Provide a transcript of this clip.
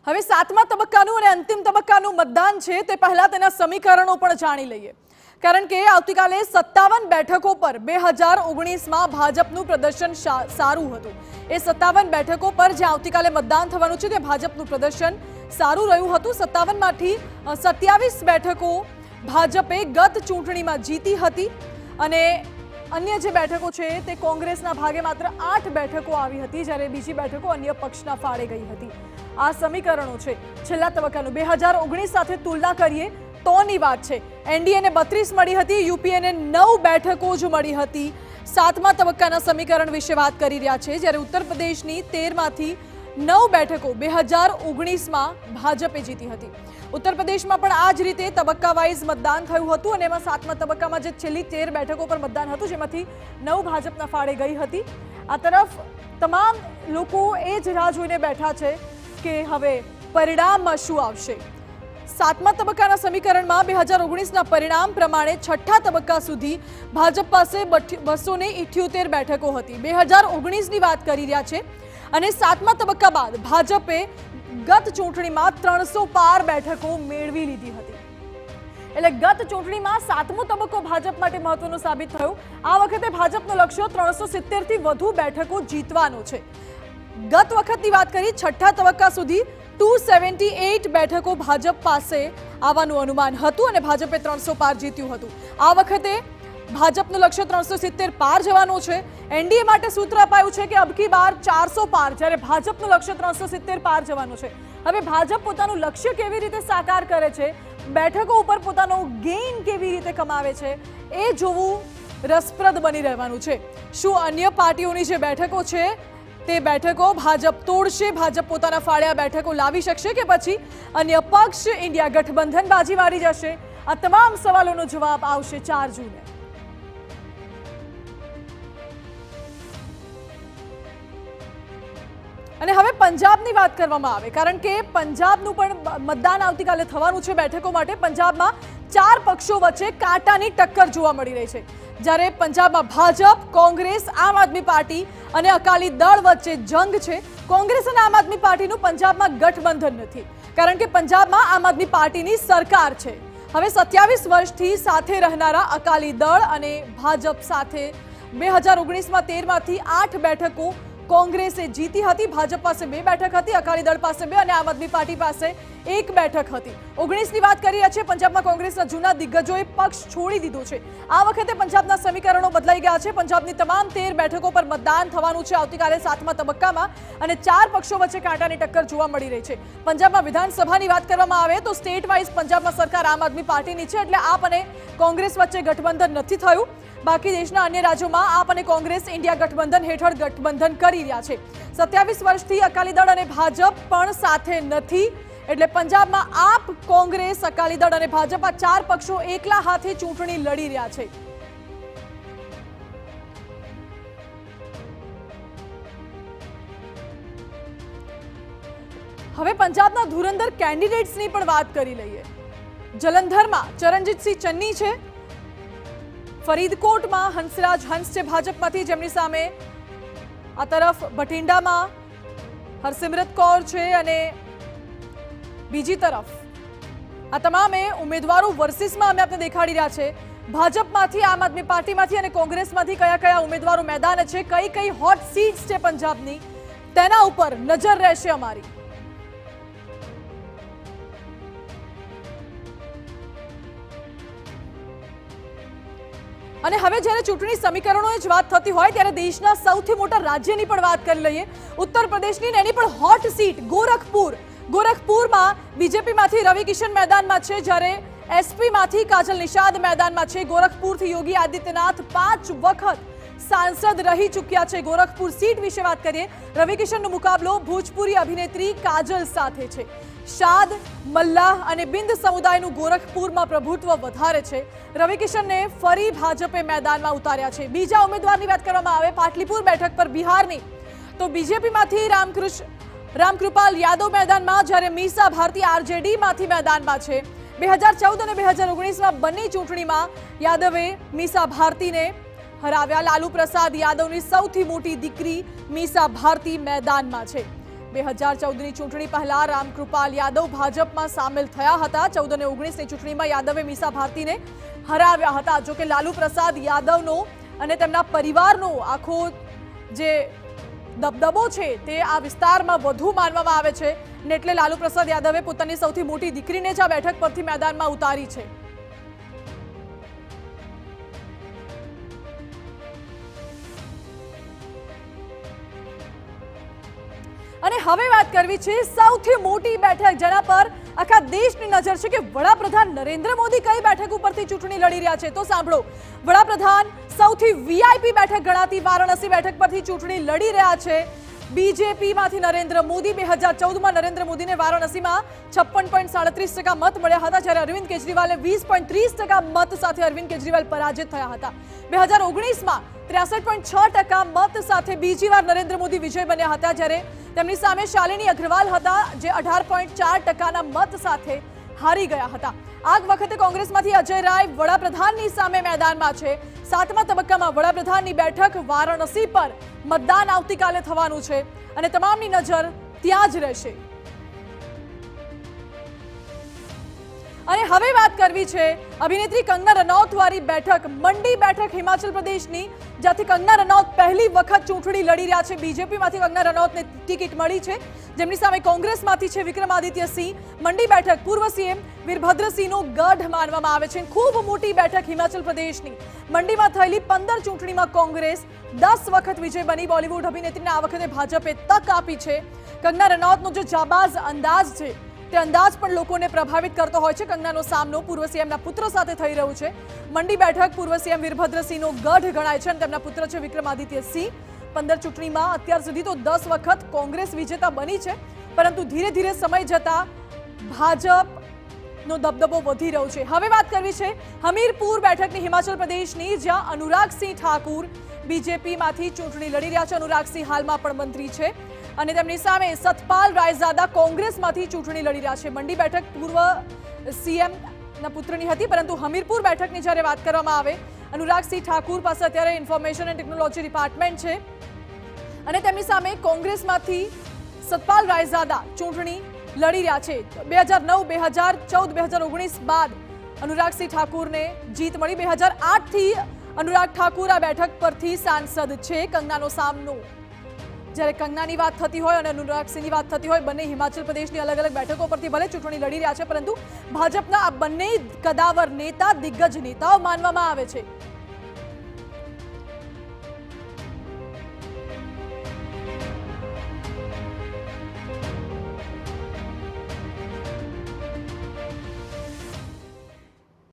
હવે સાતમા તબક્કાનું અને અંતિમ તબક્કાનું મતદાન છે તે પહેલા તેના સમીકરણો પણ જાણી લઈએ, કારણ કે આવતીકાલે 57 બેઠકો પર 2019માં ભાજપનું પ્રદર્શન સારું હતું। એ 57 બેઠકો પર જે આવતીકાલે મતદાન થવાનું છે તે ભાજપનું પ્રદર્શન સારું રહ્યું હતું। 57માંથી 27 બેઠકો ભાજપે ગત ચૂંટણીમાં જીતી હતી અને અન્ય જે બેઠકો છે તે કોંગ્રેસના ભાગે માત્ર 8 બેઠકો આવી હતી, જ્યારે બીજી બેઠકો અન્ય પક્ષના ફાળે ગઈ હતી। આ સમીકરણો છે છેલ્લા તબક્કાનું। 2019 સાથે તુલના કરીએ તોની વાત છે। એનડીએને 32 મળી હતી, યુપીએને 9 બેઠકો જ મળી હતી। સાતમા તબક્કાના સમીકરણ વિશે વાત કરી રહ્યા છે, જ્યારે ઉત્તર પ્રદેશની 13માંથી 9 બેઠકો 2019માં ભાજપે જીતી હતી। ઉત્તર પ્રદેશમાં પણ આ જ રીતે તબક્કા વાઇઝ મતદાન થયું હતું અને એમાં સાતમા તબક્કામાં જે છેલ્લી 13 બેઠકો પર મતદાન હતું જેમાંથી 9 ભાજપના ફાળે ગઈ હતી। આ તરફ તમામ લોકો એ જ રાહ જોઈને બેઠા છે કે હવે પરિણામમાં શું આવશે। સાતમા તબક્કાના સમીકરણમાં 2019ના પરિણામ પ્રમાણે છઠ્ઠા તબક્કા સુધી ભાજપ પાસે 278 બેઠકો હતી। 2019ની વાત કરી રહ્યા છે અને સાતમા તબક્કા બાદ ભાજપે ગત ચૂંટણીમાં 300 પાર બેઠકો મેળવી લીધી હતી। એટલે ગત ચૂંટણીમાં સાતમો તબક્કો ભાજપ માટે મહત્વનો સાબિત થયો। આ વખતે ભાજપનું લક્ષ્ય 370 થી વધુ બેઠકો જીતવાનો છે। ગત વખતની વાત કરી છઠ્ઠા તબક્કા સુધી 278 બેઠકો ભાજપ પાસે આવવાનું અનુમાન હતું અને ભાજપે 300 પાર જીત્યું હતું। આ વખતે ભાજપનું લક્ષ્ય 370 પાર જવાનું છે। એનડીએ માટે સૂત્ર અપાયું છે કે અબકી બાર 400 પાર, જ્યારે ભાજપનું લક્ષ્ય 370 પાર જવાનું છે। હવે ભાજપ પોતાનું લક્ષ્ય કેવી રીતે સાકાર કરે છે, બેઠકો ઉપર પોતાનો ગેઇન કેવી રીતે કમાવે છે, એ જોવું રસપ્રદ બની રહેવાનું છે। શું અન્ય પાર્ટીઓની જે બેઠકો છે તે બેઠકો ભાજપ તોડશે, ભાજપ પોતાના ફાળે આ બેઠકો લાવી શકશે કે પછી અન્ય પક્ષ ઇન્ડિયા ગઠબંધન બાજી મારી જશે? આ તમામ સવાલોનો જવાબ આવશે 4 જૂને। અને હવે પંજાબની વાત કરવામાં આવે, કારણ કે પંજાબનું પણ મતદાન આવતીકાલે થવાનું છે બેઠકો માટે। પંજાબમાં 4 પક્ષો વચ્ચે કાંટાની ટક્કર જોવા મળી રહી છે, જ્યારે પંજાબમાં ભાજપ, કોંગ્રેસ, આમ આદમી પાર્ટી અને અકાલી દળ વચ્ચે જંગ છે। કોંગ્રેસ અને આમ આદમી પાર્ટીનું પંજાબમાં ગઠબંધન નથી, કારણ કે પંજાબમાં આમ આદમી પાર્ટીની સરકાર છે। હવે 27 વર્ષથી સાથે રહેનારા અકાલી દળ અને ભાજપ સાથે 2019માં 13માંથી 8 બેઠકો કોંગ્રેસે જીતી હતી। ભાજપ પાસે 2 બેઠક હતી, અકાલી દળ પાસે 2 અને આમ આદમી પાર્ટી પાસે 1 બેઠક હતી। 19ની વાત કરી રહ્યા છે। પંજાબમાં કોંગ્રેસના જૂના દિગ્ગજોએ પક્ષ છોડી દીધો છે। આ વખતે પંજાબના સમીકરણો બદલાઈ ગયા છે। પંજાબની તમામ 13 બેઠકો પર મતદાન થવાનું છે આવતીકાલે સાતમા તબક્કામાં અને 4 પક્ષો વચ્ચે કાંટાની ટક્કર જોવા મળી રહી છે। પંજાબમાં વિધાનસભાની વાત કરવામાં આવે તો સ્ટેટ વાઇઝ પંજાબમાં સરકાર આમ આદમી પાર્ટીની છે, એટલે આપ અને કોંગ્રેસ વચ્ચે ગઠબંધન નથી થયું। બાકી દેશના અન્ય રાજ્યોમાં આપ અને કોંગ્રેસ ઇન્ડિયા ગઠબંધન હેઠળ ગઠબંધન કરી રહ્યા છે। 27 વર્ષથી અકાલી દળ અને ભાજપ પણ સાથે નથી, એટલે પંજાબમાં આપ, કોંગ્રેસ, અકાલી દળ અને ભાજપ આ 4 પક્ષો એકલા હાથે ચૂંટણી લડી રહ્યા છે। હવે પંજાબના ધુરંધર કેન્ડિડેટ્સની પણ વાત કરી લઈએ। જલંધરમાં ચરણજીતસિંહ ચન્ની છે, ફરીદકોટમાં હંસરાજ હંસ છે ભાજપમાંથી, જેમની સામે આ તરફ ભટિંડામાં હરસિમરત કૌર છે અને બીજી તરફ આ તમામે ઉમેદવારો વર્સિસમાં અમે આપને દેખાડી રહ્યા છે। ભાજપમાંથી, આમ આદમી પાર્ટીમાંથી અને કોંગ્રેસમાંથી કયા કયા ઉમેદવારો મેદાન છે, કઈ કઈ હોટ સીટ્સ છે પંજાબની, તેના ઉપર નજર રહેશે અમારી। અને હવે જ્યારે ચૂંટણી સમીકરણોની જ વાત થતી હોય ત્યારે દેશના સૌથી મોટા રાજ્યની પણ વાત કરી લઈએ। ઉત્તર પ્રદેશની એની પણ હોટ સીટ ગોરખપુરમાં બીજેપીમાંથી રવિ કિશન મેદાનમાં છે, જ્યારે એસપીમાંથી કાજલ નિષાદ મેદાનમાં છે। ગોરખપુરથી યોગી આદિત્યનાથ 5 વખત સાંસદ રહી ચૂક્યા છે। ગોરખપુર સીટ વિશે વાત કરીએ, રવિ કિશનનો મુકાબલો ભોજપુરી અભિનેત્રી કાજલ સાથે છે। શાદ, મલ્લાહ અને બિંદ સમુદાયનું ગોરખપુરમાં પ્રભુત્વ વધારે છે। રવિ કિશનને ફરી ભાજપે મેદાનમાં ઉતાર્યા છે। બીજા ઉમેદવારની વાત કરવામાં આવે પાટલીપુર બેઠક પર બિહારની, તો બીજેપીમાંથી રામકૃપાલ યાદવ મેદાનમાં, જ્યારે મીસા ભારતી આરજેડીમાંથી મેદાનમાં છે। 2014 અને 2019માં બંને ચૂંટણીમાં યાદવે મીસા ભારતીને હરાવ્યા। લાલુ પ્રસાદ યાદવની સૌથી મોટી દીકરી મીસા ભારતી મેદાનમાં છે। 2014ની ચૂંટણી પહેલા રામકૃપાલ યાદવ ભાજપમાં સામેલ થયા હતા। 14 અને 19ની ચૂંટણીમાં યાદવે મીસા ભારતીને હરાવ્યા હતા। જો કે લાલુ પ્રસાદ યાદવનો અને તેમના પરિવારનો આખો જે દબદબો છે તે આ વિસ્તારમાં વધુ માનવામાં આવે છે ને એટલે લાલુ પ્રસાદ યાદવે પોતાની સૌથી મોટી દીકરીને જ આ બેઠક પરથી મેદાનમાં ઉતારી છે। અને હવે વાત કરવી છે સૌથી મોટી બેઠક જેના પર આખા દેશની નજર છે કે વડાપ્રધાન નરેન્દ્ર મોદી કઈ બેઠક ઉપરથી ચૂંટણી લડી રહ્યા છે। તો સાંભળો, વડાપ્રધાન સૌથી વીઆઈપી બેઠક ગણાતી વારાણસી બેઠક પરથી ચૂંટણી લડી રહ્યા છે। બીજેપીમાંથી નરેન્દ્ર મોદી 2014માં નરેન્દ્ર મોદીને વારાણસીમાં 56.37% મત મળ્યા હતા, જ્યારે અરવિંદ કેજરીવાલે 20.30% મત સાથે અરવિંદ કેજરીવાલ પરાજિત થયા હતા। 2019માં 63.6% મત સાથે બીજી વાર નરેન્દ્ર મોદી વિજય બન્યા હતા, જ્યારે તેમની સામે શાલિની અગ્રવાલ હતા જે 18.4%ના મત સાથે હારી ગયા હતા। આ વખતે કોંગ્રેસમાંથી અજય રાય વડાપ્રધાનની સામે મેદાનમાં છે। 7મા તબક્કામાં વડાપ્રધાનની બેઠક વારાણસી પર મતદાન આવતીકાલે થવાનું છે અને તમામની નજર ત્યાં જ રહેશે। અને હવે વાત કરવી છે અભિનેત્રી કંગના રનૌત વાળી બેઠક, મંડી બેઠક હિમાચલ પ્રદેશની, જ્યાંથી કંગના રનૌત પહેલી વખત ચૂંટણી લડી રહ્યા છે। બીજેપીમાંથી કંગના રનૌતને ટિકિટ મળી છે, જેમની સામે કોંગ્રેસમાંથી છે વિક્રમાદિત્ય સિંહ। મંડી બેઠક પૂર્વ સીએમ વીરભદ્રસિંહનો ગઢ માનવામાં આવે છે। ખૂબ મોટી બેઠક હિમાચલ પ્રદેશની મંડીમાં થયેલી 15 ચૂંટણીમાં કોંગ્રેસ 10 વખત વિજય બની। બોલિવૂડ અભિનેત્રીને આ વખતે ભાજપે તક આપી છે। કંગના રનૌતનો જે જાબાઝ અંદાજ છે તે અંદાજ પણ લોકોને પ્રભાવિત કરતો હોય છે। કંગનાનો સામનો પૂર્વ સીએમના પુત્ર સાથે થઈ રહ્યું છે। મંડી બેઠક પૂર્વ સીએમ વીરભદ્રસિંહનો ગઢ ગણાય છે અને તેમના પુત્ર છે વિક્રમાદિત્ય સિંહ। 15 ચૂંટણીમાં અત્યાર સુધી તો 10 વખત કોંગ્રેસ વિજેતા બની છે, પરંતુ ધીરે ધીરે સમય જતા ભાજપનો દબદબો વધી રહ્યો છે। હવે વાત કરવી છે હમીરપુર બેઠકની હિમાચલ પ્રદેશની, જ્યાં અનુરાગસિંહ ઠાકુર બીજેપીમાંથી ચૂંટણી લડી રહ્યા છે। અનુરાગસિંહ હાલમાં પણ મંત્રી છે અને તેમની સામે સતપાલ રાયઝાદા કોંગ્રેસમાંથી ચૂંટણી લડી રહ્યા છે। મંડી બેઠક પૂર્વ સીએમના પુત્રની હતી, પરંતુ હમીરપુર બેઠકની જ્યારે વાત કરવામાં આવે, અનુરાગસિંહ ઠાકુર પાસે અત્યારે ઇન્ફોર્મેશન એન્ડ ટેકનોલોજી ડિપાર્ટમેન્ટ છે અને તેમની સામે કોંગ્રેસમાંથી સતપાલ રાયઝાદા ચૂંટણી લડી રહ્યા છે। 2009, 2014, 2019 બાદ અનુરાગસિંહ ઠાકુરને જીત મળી। 2008થી અનુરાગ ઠાકુર આ બેઠક પરથી સાંસદ છે। કંગનાનો સામનો જ્યારે કંગનાની વાત થતી હોય અને અનુરાગસિંહની વાત થતી હોય, બંને હિમાચલ પ્રદેશની અલગ અલગ બેઠકો પરથી ભલે ચૂંટણી લડી રહ્યા છે, પરંતુ ભાજપના આ બંને કદાવર નેતા દિગ્ગજ નેતાઓ માનવામાં આવે છે।